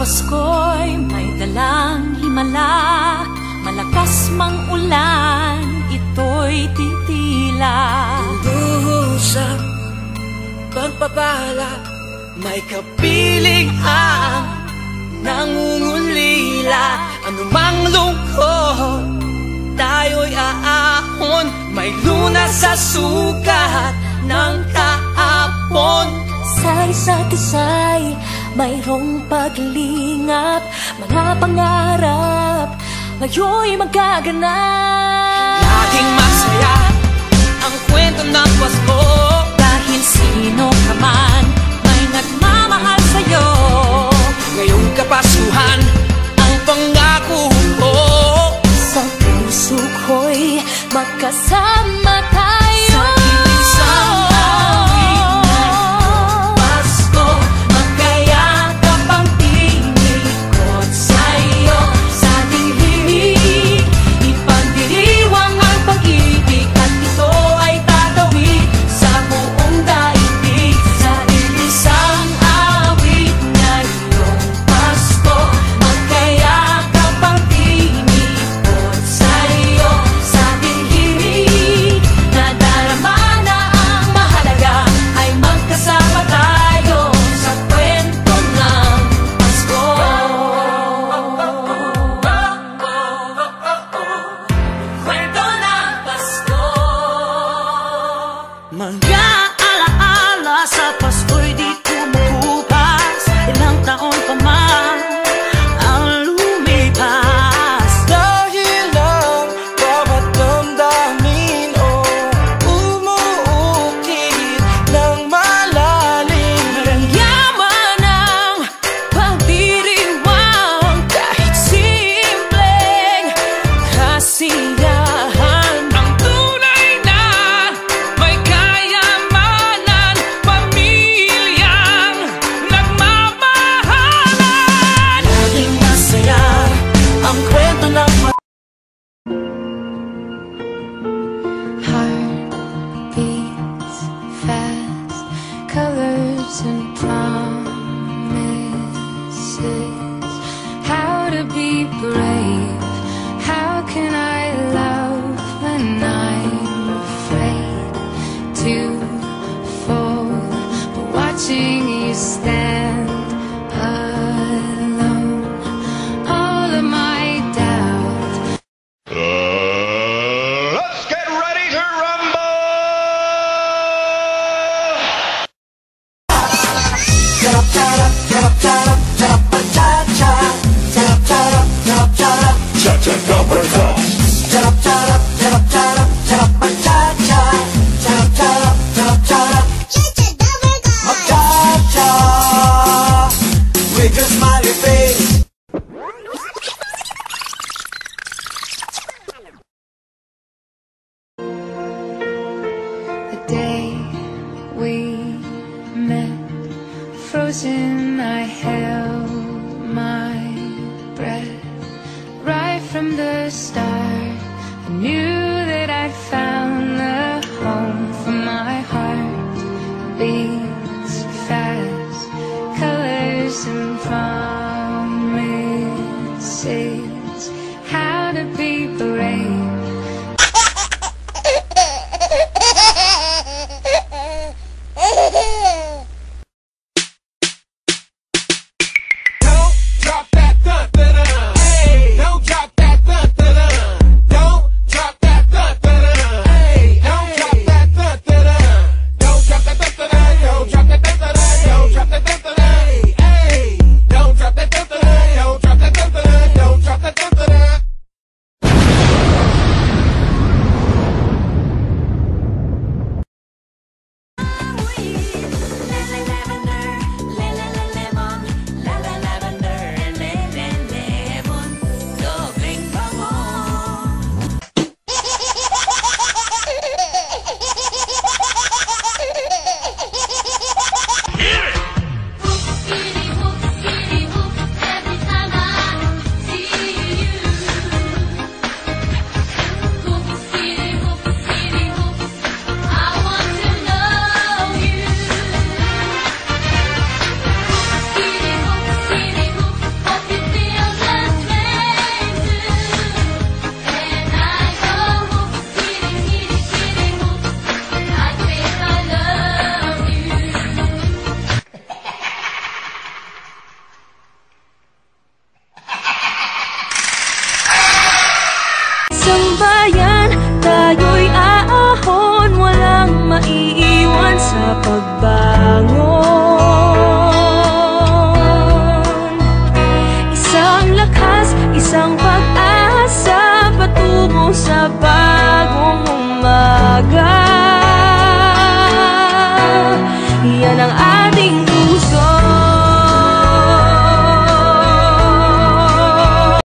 Pasko'y may dalang himala, malakas mang ulan, ito'y titila. Usap, pagpapala, may kapiling ang nangungulila. Anumang lungkot, tayo'y aahon, may lunas sa sugat ng kahapon. Sa isa't isa'y mayroong paglingap, mga pangarap ngayon'y magaganap. Laging masaya ang kwento ng Pasko, dahil sino ka man may nagmamahal sa'yo. ngayong Kapaskuhan ang pangako ko. Sa puso ko'y magkasama tayo. Sa ilisang awit ng Pasko, magkayakap ang tinikot sa'yo. Sa ating himig, ipagdiriwang ang pag-ibig, at ito ay tatawid sa buong daigdig. Sa ilisang awit na iyong Pasko, magkayakap ang tinikot sa'yo. Sa ating himig, nadarama na ang mahalaga, ay magkasama tayo sa kwento ng Pasko. Kwento ng Pasko. Mga alaala sa Pasko'y di kumukupas, ilang taon pa man ang lumipas. Dahil ang bawat damdamin umuukit ng malalim. Yaman ang pagdiriwang, kahit simpleng kasiyahan. Ang tunay na may kayamanan, pamilyang nagmamahalan. Laging masaya ang kwento ng Heart beats fast, colors and promises. How to be brave? How can I love when I'm afraid to fall? But watching you stand alone, all of my doubt. Let's get ready to rumble! With your smiley face. The day we met, frozen, I held